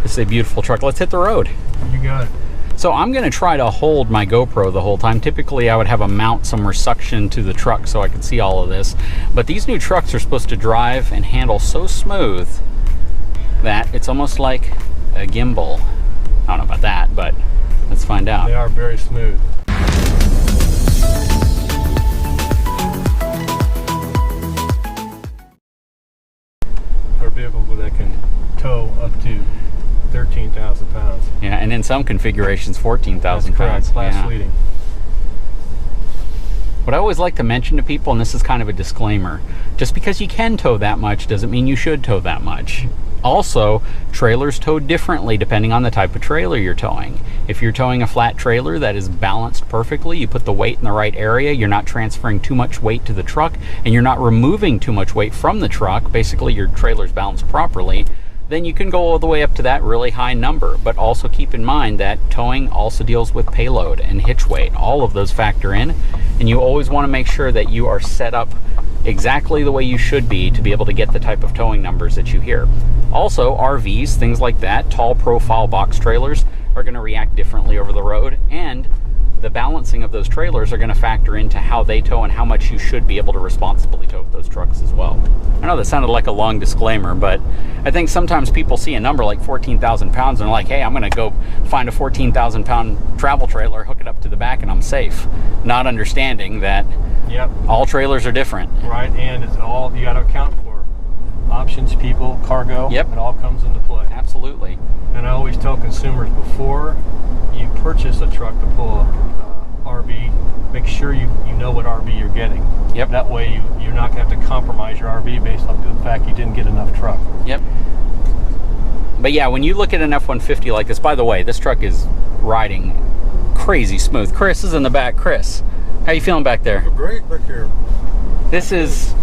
This is a beautiful truck. Let's hit the road. You got it. So I'm going to try to hold my GoPro the whole time. Typically, I would have a mount somewhere suction to the truck so I could see all of this. But these new trucks are supposed to drive and handle so smooth that it's almost like a gimbal. I don't know about that, but let's find out. They are very smooth. Our vehicle that can tow up to 13,000 pounds. Yeah, and in some configurations, 14,000 pounds. Class leading. What I always like to mention to people, and this is kind of a disclaimer, just because you can tow that much doesn't mean you should tow that much. Also, trailers tow differently depending on the type of trailer you're towing. If you're towing a flat trailer that is balanced perfectly, you put the weight in the right area, you're not transferring too much weight to the truck, and you're not removing too much weight from the truck, basically your trailer's balanced properly, then you can go all the way up to that really high number. But also keep in mind that towing also deals with payload and hitch weight. All of those factor in, and you always want to make sure that you are set up exactly the way you should be to be able to get the type of towing numbers that you hear. Also, RVs, things like that, tall profile box trailers are going to react differently over the road, and the balancing of those trailers are going to factor into how they tow and how much you should be able to responsibly tow with those trucks as well. I know that sounded like a long disclaimer, but I think sometimes people see a number like 14,000 pounds and they're like, hey, I'm going to go find a 14,000 pound travel trailer, hook it up to the back, and I'm safe. Not understanding that all trailers are different. Right, and it's all, you got to account for options, people, cargo. Yep. It all comes into play. Absolutely. And I always tell consumers, before you purchase a truck to pull a RV, make sure you know what RV you're getting. Yep. That way you're not going to have to compromise your RV based on the fact you didn't get enough truck. Yep. But yeah, when you look at an F-150 like this, by the way, this truck is riding crazy smooth. Chris is in the back. Chris, how you feeling back there? Great back here. This is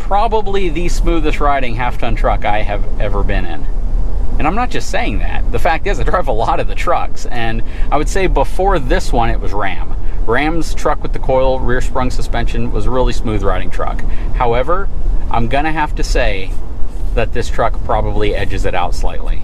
probably the smoothest riding half-ton truck I have ever been in. And I'm not just saying that. The fact is, I drive a lot of the trucks, and I would say before this one, it was Ram. Ram's truck with the coil rear sprung suspension was a really smooth riding truck. However, I'm gonna have to say that this truck probably edges it out slightly.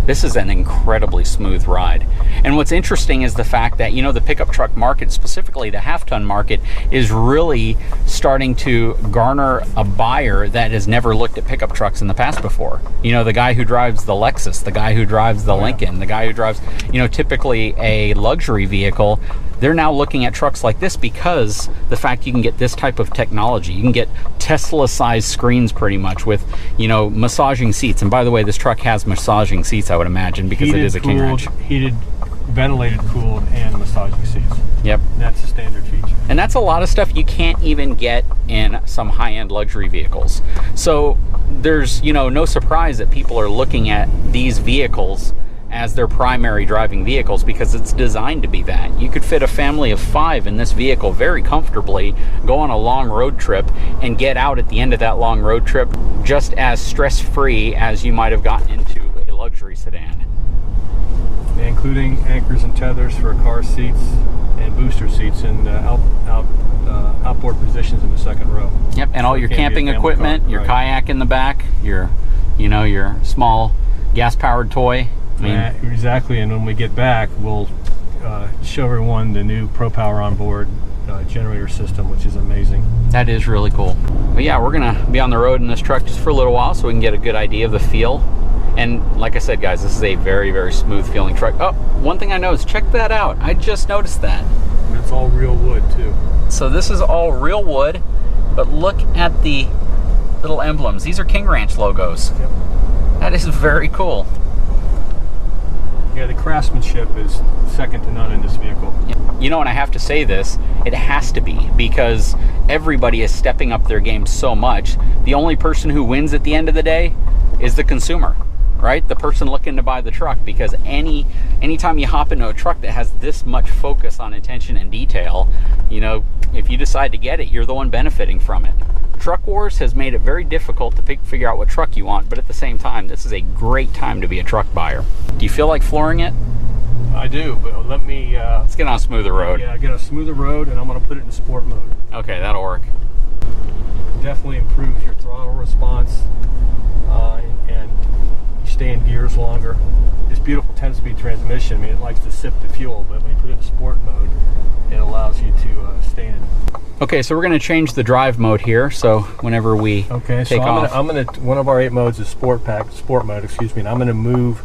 This is an incredibly smooth ride. And what's interesting is the fact that, you know, the pickup truck market, specifically the half-ton market, is really starting to garner a buyer that has never looked at pickup trucks in the past before. You know, the guy who drives the Lexus, the guy who drives the Lincoln, the guy who drives, you know, typically a luxury vehicle, they're now looking at trucks like this because the fact you can get this type of technology. You can get Tesla-sized screens pretty much with, you know, massaging seats. And by the way, this truck has massaging seats, I would imagine, because it is a King Ranch. Heated, ventilated, cooled, and massaging seats. Yep. That's a standard feature. And that's a lot of stuff you can't even get in some high-end luxury vehicles. So there's, you know, no surprise that people are looking at these vehicles as their primary driving vehicles because it's designed to be that. You could fit a family of 5 in this vehicle very comfortably, go on a long road trip, and get out at the end of that long road trip just as stress-free as you might have gotten into a luxury sedan. Including anchors and tethers for car seats and booster seats and outboard positions in the second row. Yep, and all your camping equipment, your kayak in the back, your, you know, your small gas-powered toy. I mean, exactly, and when we get back, we'll show everyone the new ProPower onboard generator system, which is amazing. That is really cool. But yeah, we're gonna be on the road in this truck just for a little while so we can get a good idea of the feel. And like I said, guys, this is a very, very smooth feeling truck. Oh, one thing I noticed, check that out. I just noticed that. And it's all real wood too. So this is all real wood, but look at the little emblems. These are King Ranch logos. Yep. That is very cool. Yeah, the craftsmanship is second to none in this vehicle. You know, and I have to say this, it has to be, because everybody is stepping up their game so much. The only person who wins at the end of the day is the consumer, right? The person looking to buy the truck, because anytime you hop into a truck that has this much focus on attention and detail, you know, if you decide to get it, you're the one benefiting from it. Truck Wars has made it very difficult to figure out what truck you want, but at the same time, this is a great time to be a truck buyer. Do you feel like flooring it? I do, but let me... let's get on a smoother road. Yeah, get a smoother road, and I'm going to put it in sport mode. Okay, that'll work. Definitely improves your throttle response, and you stay in gears longer. beautiful 10-speed transmission. I mean, it likes to sip the fuel, but when you put it in sport mode, it allows you to stay in. Okay, so we're going to change the drive mode here. So whenever we take off, I'm gonna one of our 8 modes is sport mode. Excuse me. And I'm gonna move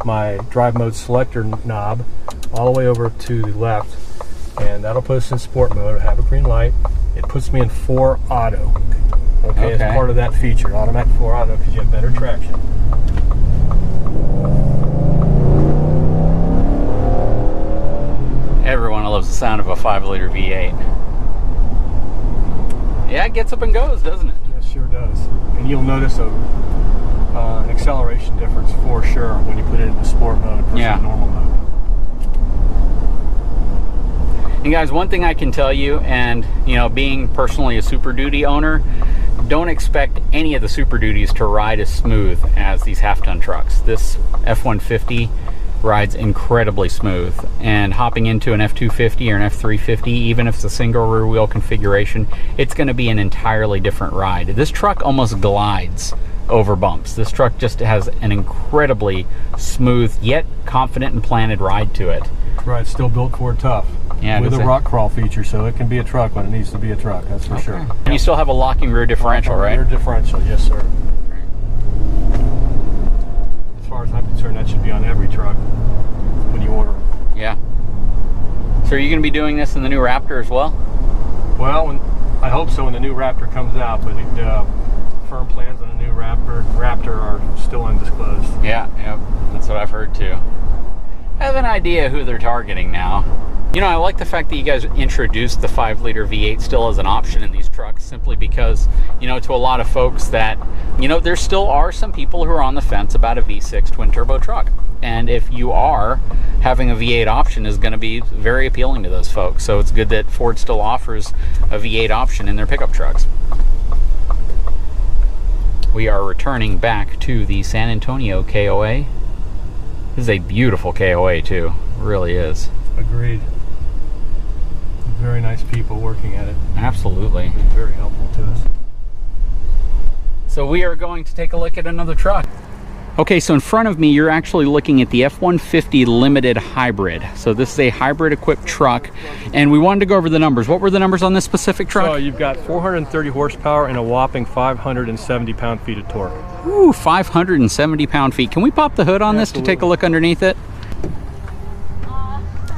my drive mode selector knob all the way over to the left, and that'll put us in sport mode. I have a green light. It puts me in 4 auto. Okay, as part of that feature, automatic 4 auto, because you have better traction. Everyone loves the sound of a 5-liter V8. Yeah, it gets up and goes, doesn't it? It sure does. And you'll notice an acceleration difference for sure when you put it into sport mode versus normal mode. And guys, one thing I can tell you, and you know, being personally a Super Duty owner, don't expect any of the Super Duties to ride as smooth as these half-ton trucks. This F150 rides incredibly smooth, and hopping into an F250 or an F350, even if it's a single rear wheel configuration, it's going to be an entirely different ride. This truck almost glides over bumps. This truck just has an incredibly smooth yet confident and planted ride to it. Right, still built Ford tough. Yeah, with a rock crawl feature, so it can be a truck when it needs to be a truck, that's for sure. And you still have a locking rear differential, right? Rear differential, yes sir. As far as I'm concerned, that should be on every truck when you order them. Yeah. So are you going to be doing this in the new Raptor as well? Well, I hope so when the new Raptor comes out, but firm plans on the new Raptor are still undisclosed. Yeah, that's what I've heard too. I have an idea who they're targeting now. You know, I like the fact that you guys introduced the 5-liter V8 still as an option in these trucks, simply because, you know, to a lot of folks that, you know, there still are some people who are on the fence about a V6 twin-turbo truck. And if you are, having a V8 option is going to be very appealing to those folks. So it's good that Ford still offers a V8 option in their pickup trucks. We are returning back to the San Antonio KOA. This is a beautiful KOA too, it really is. Agreed. Very nice people working at it. Absolutely. It's been very helpful to us. So we are going to take a look at another truck. Okay, so in front of me, you're actually looking at the F150 Limited Hybrid. So this is a hybrid equipped truck, and we wanted to go over the numbers. What were the numbers on this specific truck? So you've got 430 horsepower and a whopping 570 pound-feet of torque. Ooh, 570 pound-feet. Can we pop the hood on this to take a look underneath it?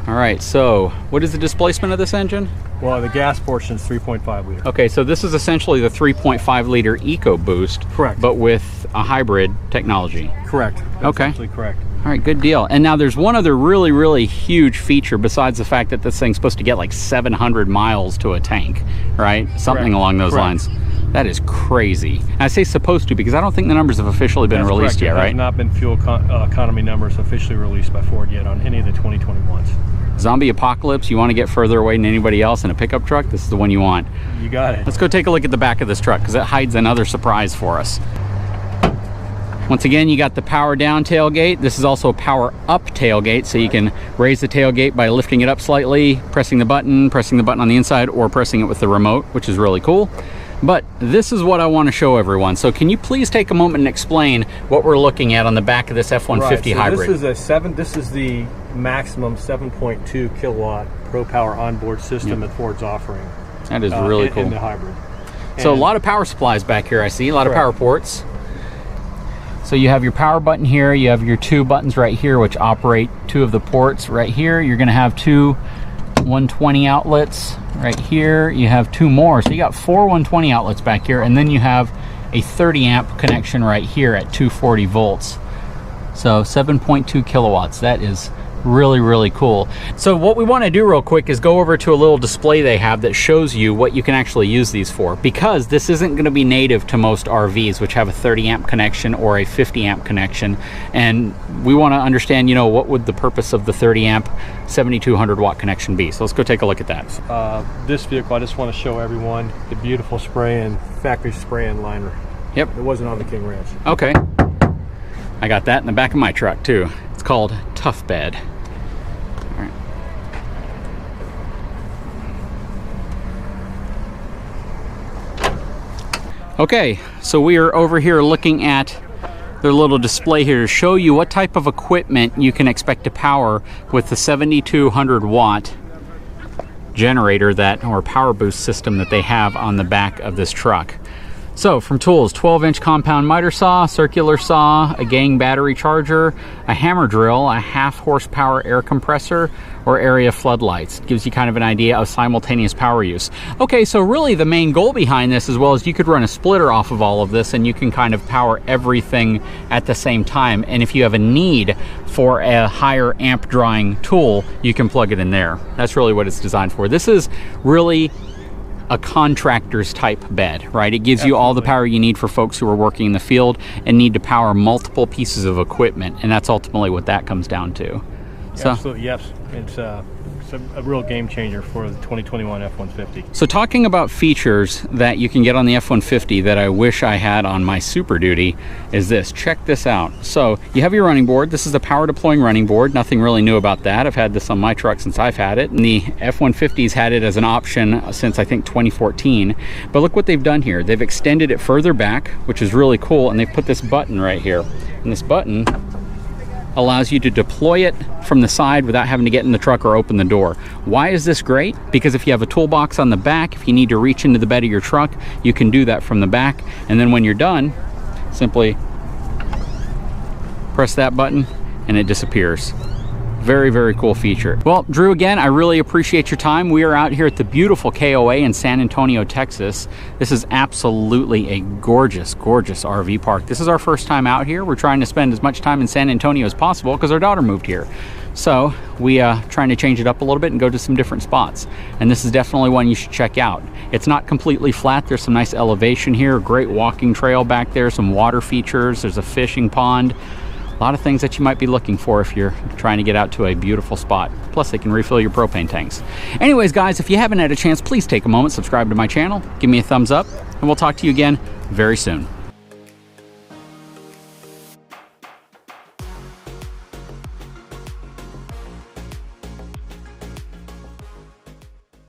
All right, so what is the displacement of this engine? Well, the gas portion is 3.5 liter. Okay, so this is essentially the 3.5 liter EcoBoost. Correct. But with a hybrid technology. Correct. That's okay. Absolutely correct. All right, good deal. And now there's one other really, really huge feature besides the fact that this thing's supposed to get like 700 miles to a tank, right? Something along those lines. That is crazy. And I say supposed to because I don't think the numbers have officially been released yet, right? There have not been fuel economy numbers officially released by Ford yet on any of the 2021s. Zombie apocalypse, you want to get further away than anybody else in a pickup truck, this is the one you want. You got it. Let's go take a look at the back of this truck because it hides another surprise for us. Once again, you got the power down tailgate. This is also a power up tailgate, so you can raise the tailgate by lifting it up slightly, pressing the button on the inside, or pressing it with the remote, which is really cool. But this is what I want to show everyone. So can you please take a moment and explain what we're looking at on the back of this F-150 hybrid? This is the maximum 7.2 kilowatt Pro Power onboard system that Ford's offering. That is really cool. In the hybrid. So a lot of power supplies back here, I see. A lot of power ports. So you have your power button here. You have your 2 buttons right here, which operate 2 of the ports right here. You're going to have 2 120 outlets right here. You have 2 more. So you got 4 120 outlets back here. And then you have a 30 amp connection right here at 240 volts. So 7.2 kilowatts. That is really, really cool. So what we want to do real quick is go over to a little display they have that shows you what you can actually use these for, because this isn't going to be native to most RVs which have a 30 amp connection or a 50 amp connection, and we want to understand, you know, what would the purpose of the 30 amp 7200 watt connection be. So let's go take a look at that. This vehicle, I just want to show everyone the beautiful factory spray-in liner. Yep. It wasn't on the King Ranch. Okay. I got that in the back of my truck too. It's called Tough Bed. All right. Okay, so we are over here looking at their little display here to show you what type of equipment you can expect to power with the 7200 watt generator or power boost system that they have on the back of this truck. So from tools, 12-inch compound miter saw, circular saw, a gang battery charger, a hammer drill, a half horsepower air compressor, or area floodlights. Gives you kind of an idea of simultaneous power use. Okay, so really the main goal behind this, as well as you could run a splitter off of all of this and you can kind of power everything at the same time. And if you have a need for a higher amp drawing tool, you can plug it in there. That's really what it's designed for. This is really a contractor's type bed, right? It gives you all the power you need for folks who are working in the field and need to power multiple pieces of equipment, and that's ultimately what that comes down to. So, absolutely, yes. It's a real game changer for the 2021 F150. So talking about features that you can get on the F150 that I wish I had on my Super Duty is this. Check this out. So you have your running board. This is the power deploying running board. Nothing really new about that. I've had this on my truck since I've had it, and the F150's had it as an option since I think 2014. But look what they've done here. They've extended it further back, which is really cool, and they've put this button right here. And this button allows you to deploy it from the side without having to get in the truck or open the door. Why is this great? Because if you have a toolbox on the back, if you need to reach into the bed of your truck, you can do that from the back. And then when you're done, simply press that button and it disappears. Very, very cool feature. Well, Drew, again, I really appreciate your time. We are out here at the beautiful KOA in San Antonio, Texas. This is absolutely a gorgeous, gorgeous RV park. This is our first time out here. We're trying to spend as much time in San Antonio as possible because our daughter moved here. So we trying to change it up a little bit and go to some different spots. And this is definitely one you should check out. It's not completely flat. There's some nice elevation here, a great walking trail back there, some water features. There's a fishing pond. A lot of things that you might be looking for if you're trying to get out to a beautiful spot. Plus, they can refill your propane tanks. Anyways, guys, if you haven't had a chance, please take a moment, subscribe to my channel, give me a thumbs up, and we'll talk to you again very soon.